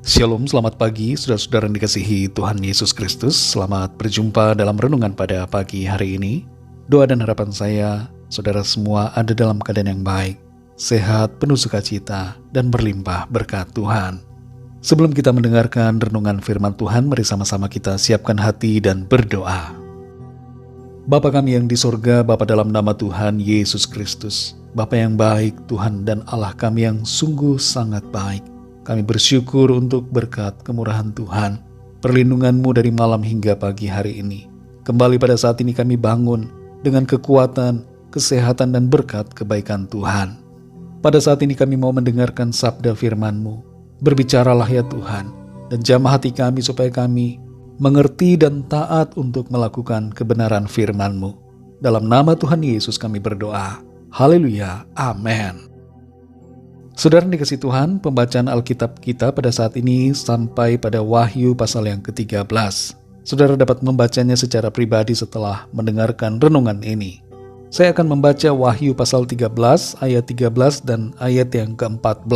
Shalom, selamat pagi saudara-saudara yang dikasihi Tuhan Yesus Kristus. Selamat berjumpa dalam renungan pada pagi hari ini. Doa dan harapan saya, saudara semua ada dalam keadaan yang baik, sehat, penuh sukacita, dan berlimpah berkat Tuhan. Sebelum kita mendengarkan renungan firman Tuhan, mari sama-sama kita siapkan hati dan berdoa. Bapa kami yang di sorga, Bapa dalam nama Tuhan Yesus Kristus, Bapa yang baik, Tuhan dan Allah kami yang sungguh sangat baik. Kami bersyukur untuk berkat kemurahan Tuhan, perlindungan-Mu dari malam hingga pagi hari ini. Kembali pada saat ini kami bangun dengan kekuatan, kesehatan dan berkat kebaikan Tuhan. Pada saat ini kami mau mendengarkan sabda firman-Mu. Berbicaralah ya Tuhan, dan jamah hati kami supaya kami mengerti dan taat untuk melakukan kebenaran firman-Mu. Dalam nama Tuhan Yesus kami berdoa. Haleluya, amin. Saudara dikasihi Tuhan, pembacaan Alkitab kita pada saat ini sampai pada Wahyu pasal yang ke-13. Saudara dapat membacanya secara pribadi setelah mendengarkan renungan ini. Saya akan membaca Wahyu pasal 13 ayat 13 dan ayat yang ke-14.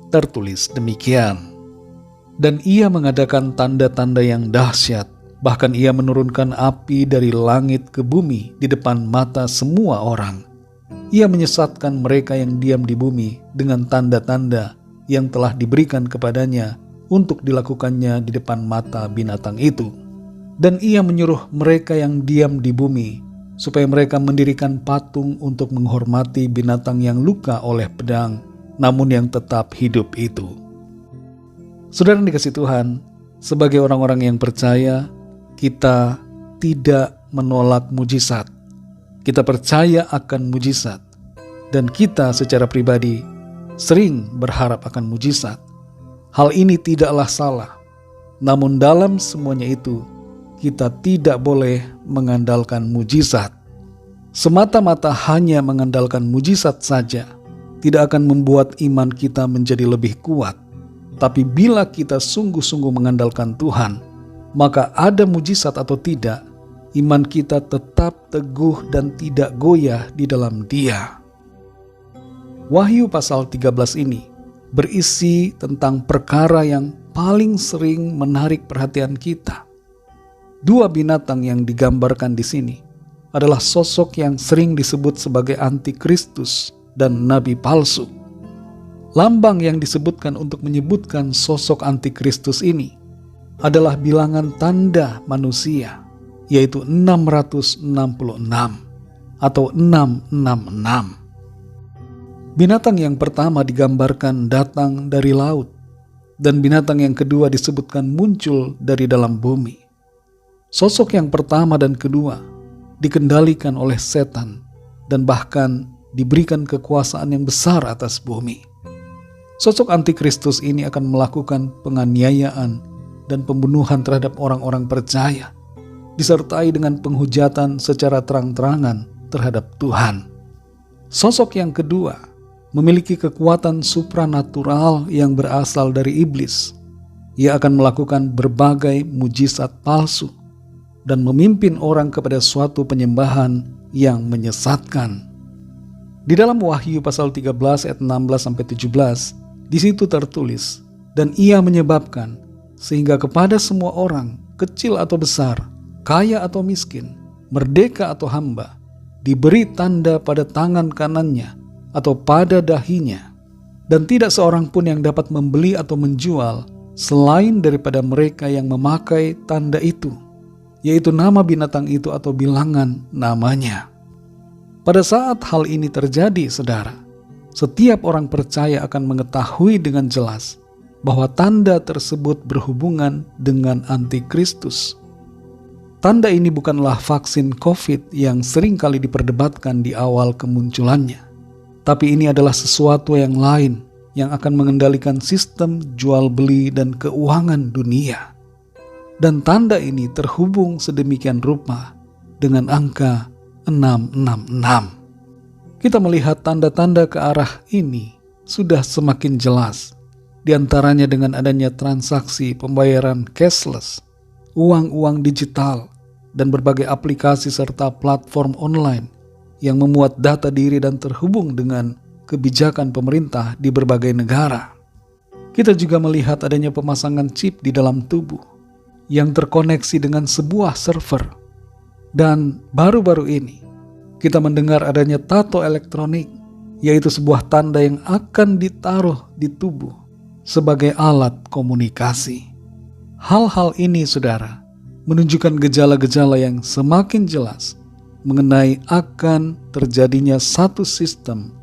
Tertulis demikian. Dan ia mengadakan tanda-tanda yang dahsyat, bahkan ia menurunkan api dari langit ke bumi di depan mata semua orang. Ia menyesatkan mereka yang diam di bumi dengan tanda-tanda yang telah diberikan kepadanya untuk dilakukannya di depan mata binatang itu. Dan ia menyuruh mereka yang diam di bumi supaya mereka mendirikan patung untuk menghormati binatang yang luka oleh pedang, namun yang tetap hidup itu. Saudara yang dikasihi Tuhan, sebagai orang-orang yang percaya, kita tidak menolak mujizat. Kita percaya akan mujizat, dan kita secara pribadi sering berharap akan mujizat. Hal ini tidaklah salah, namun dalam semuanya itu, kita tidak boleh mengandalkan mujizat. Semata-mata hanya mengandalkan mujizat saja, tidak akan membuat iman kita menjadi lebih kuat. Tapi bila kita sungguh-sungguh mengandalkan Tuhan, maka ada mujizat atau tidak, iman kita tetap teguh dan tidak goyah di dalam Dia. Wahyu pasal 13 ini berisi tentang perkara yang paling sering menarik perhatian kita. Dua binatang yang digambarkan di sini adalah sosok yang sering disebut sebagai antikristus dan nabi palsu. Lambang yang disebutkan untuk menyebutkan sosok antikristus ini adalah bilangan tanda manusia, yaitu 666 atau 666. Binatang yang pertama digambarkan datang dari laut, dan binatang yang kedua disebutkan muncul dari dalam bumi. Sosok yang pertama dan kedua dikendalikan oleh setan dan bahkan diberikan kekuasaan yang besar atas bumi. Sosok antikristus ini akan melakukan penganiayaan dan pembunuhan terhadap orang-orang percaya, disertai dengan penghujatan secara terang-terangan terhadap Tuhan. Sosok yang kedua memiliki kekuatan supranatural yang berasal dari iblis. Ia akan melakukan berbagai mujizat palsu dan memimpin orang kepada suatu penyembahan yang menyesatkan. Di dalam Wahyu pasal 13 ayat 16-17, di situ tertulis, dan ia menyebabkan sehingga kepada semua orang, kecil atau besar, kaya atau miskin, merdeka atau hamba, diberi tanda pada tangan kanannya atau pada dahinya, dan tidak seorang pun yang dapat membeli atau menjual selain daripada mereka yang memakai tanda itu, yaitu nama binatang itu atau bilangan namanya. Pada saat hal ini terjadi, saudara, setiap orang percaya akan mengetahui dengan jelas bahwa tanda tersebut berhubungan dengan antikristus. Tanda ini bukanlah vaksin COVID yang sering kali diperdebatkan di awal kemunculannya. Tapi ini adalah sesuatu yang lain yang akan mengendalikan sistem jual beli dan keuangan dunia. Dan tanda ini terhubung sedemikian rupa dengan angka 666. Kita melihat tanda-tanda ke arah ini sudah semakin jelas. Di antaranya dengan adanya transaksi pembayaran cashless, uang-uang digital, dan berbagai aplikasi serta platform online yang memuat data diri dan terhubung dengan kebijakan pemerintah di berbagai negara. Kita juga melihat adanya pemasangan chip di dalam tubuh yang terkoneksi dengan sebuah server. Dan baru-baru ini kita mendengar adanya tato elektronik, yaitu sebuah tanda yang akan ditaruh di tubuh sebagai alat komunikasi. Hal-hal ini, saudara, menunjukkan gejala-gejala yang semakin jelas mengenai akan terjadinya satu sistem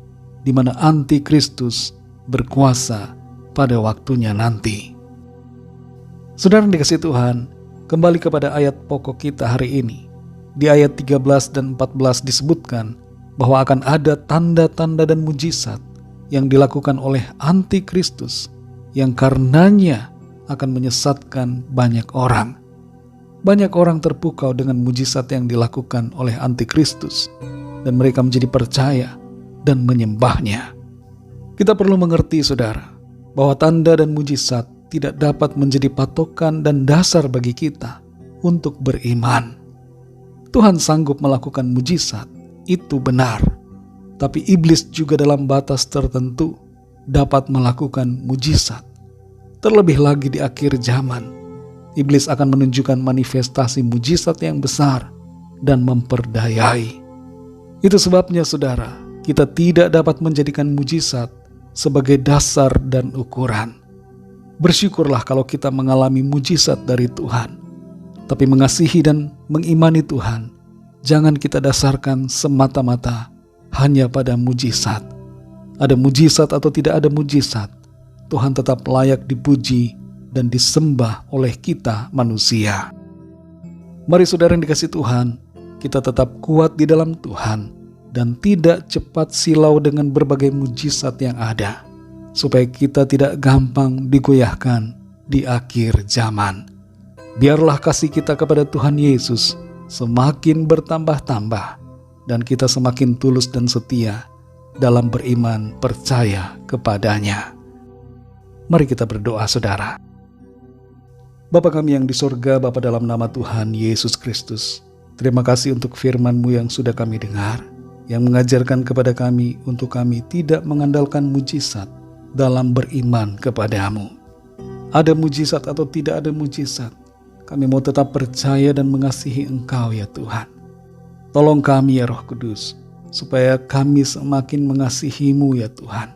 di mana antikristus berkuasa pada waktunya nanti. Saudara yang dikasihi Tuhan, kembali kepada ayat pokok kita hari ini. Di ayat 13 dan 14 disebutkan bahwa akan ada tanda-tanda dan mujizat yang dilakukan oleh antikristus yang karenanya akan menyesatkan banyak orang. Banyak orang terpukau dengan mujizat yang dilakukan oleh antikristus dan mereka menjadi percaya dan menyembahnya. Kita perlu mengerti, saudara, bahwa tanda dan mujizat tidak dapat menjadi patokan dan dasar bagi kita untuk beriman. Tuhan sanggup melakukan mujizat, itu benar. Tapi iblis juga dalam batas tertentu dapat melakukan mujizat. Terlebih lagi di akhir zaman, iblis akan menunjukkan manifestasi mujizat yang besar dan memperdayai. Itu sebabnya, saudara, kita tidak dapat menjadikan mujizat sebagai dasar dan ukuran. Bersyukurlah kalau kita mengalami mujizat dari Tuhan. Tapi mengasihi dan mengimani Tuhan, jangan kita dasarkan semata-mata hanya pada mujizat. Ada mujizat atau tidak ada mujizat, Tuhan tetap layak dipuji dan disembah oleh kita manusia. Mari saudara yang dikasihi Tuhan, kita tetap kuat di dalam Tuhan dan tidak cepat silau dengan berbagai mujizat yang ada, supaya kita tidak gampang digoyahkan di akhir zaman. Biarlah kasih kita kepada Tuhan Yesus semakin bertambah-tambah dan kita semakin tulus dan setia dalam beriman percaya kepadanya. Mari kita berdoa, saudara. Bapa kami yang di sorga, Bapa dalam nama Tuhan Yesus Kristus, terima kasih untuk firman-Mu yang sudah kami dengar, yang mengajarkan kepada kami untuk kami tidak mengandalkan mujizat dalam beriman kepadamu. Ada mujizat atau tidak ada mujizat, kami mau tetap percaya dan mengasihi Engkau ya Tuhan. Tolong kami ya Roh Kudus, supaya kami semakin mengasihi-Mu ya Tuhan,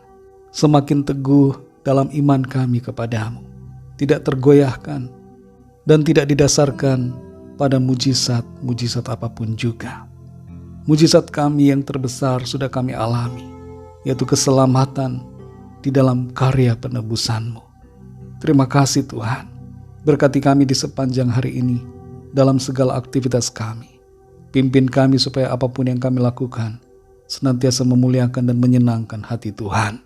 semakin teguh dalam iman kami kepadamu, tidak tergoyahkan dan tidak didasarkan pada mujizat apapun juga. Mujizat kami yang terbesar sudah kami alami, yaitu keselamatan di dalam karya penebusan-Mu. Terima kasih Tuhan. Berkati kami di sepanjang hari ini dalam segala aktivitas kami. Pimpin kami supaya apapun yang kami lakukan senantiasa memuliakan dan menyenangkan hati Tuhan.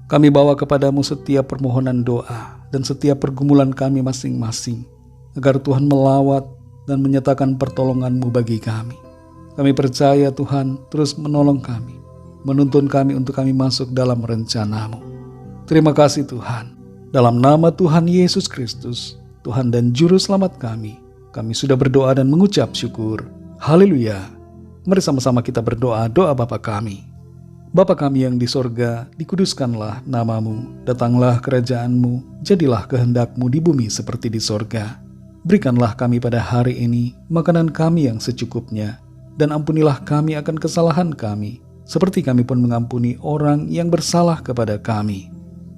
Kami bawa kepadamu setiap permohonan doa dan setiap pergumulan kami masing-masing, agar Tuhan melawat dan menyatakan pertolongan-Mu bagi kami. Kami percaya Tuhan terus menolong kami, menuntun kami untuk kami masuk dalam rencana-Mu. Terima kasih Tuhan. Dalam nama Tuhan Yesus Kristus, Tuhan dan Juru Selamat kami sudah berdoa dan mengucap syukur. Haleluya. Mari sama-sama kita berdoa doa Bapa kami. Bapa kami yang di sorga, dikuduskanlah nama-Mu, datanglah kerajaan-Mu, jadilah kehendak-Mu di bumi seperti di sorga. Berikanlah kami pada hari ini makanan kami yang secukupnya, dan ampunilah kami akan kesalahan kami, seperti kami pun mengampuni orang yang bersalah kepada kami.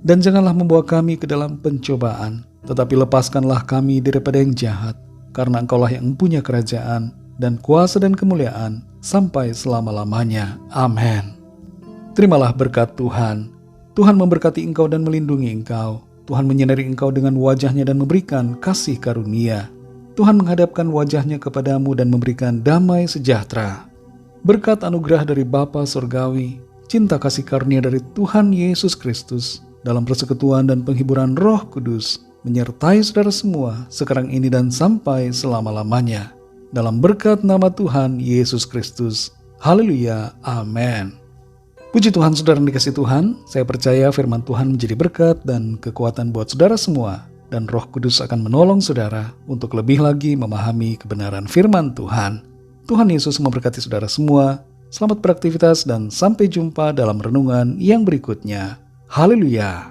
Dan janganlah membawa kami ke dalam pencobaan, tetapi lepaskanlah kami daripada yang jahat, karena Engkaulah yang mempunyai kerajaan dan kuasa dan kemuliaan sampai selama-lamanya. Amin. Terimalah berkat Tuhan. Tuhan memberkati engkau dan melindungi engkau. Tuhan menyinari engkau dengan wajah-Nya dan memberikan kasih karunia. Tuhan menghadapkan wajah-Nya kepadamu dan memberikan damai sejahtera. Berkat anugerah dari Bapa Surgawi, cinta kasih karunia dari Tuhan Yesus Kristus, dalam persekutuan dan penghiburan Roh Kudus, menyertai saudara semua sekarang ini dan sampai selama-lamanya. Dalam berkat nama Tuhan Yesus Kristus. Haleluya. Amin. Puji Tuhan, saudara yang dikasihi Tuhan. Saya percaya firman Tuhan menjadi berkat dan kekuatan buat saudara semua. Dan Roh Kudus akan menolong saudara untuk lebih lagi memahami kebenaran firman Tuhan. Tuhan Yesus memberkati saudara semua. Selamat beraktivitas dan sampai jumpa dalam renungan yang berikutnya. Haleluya.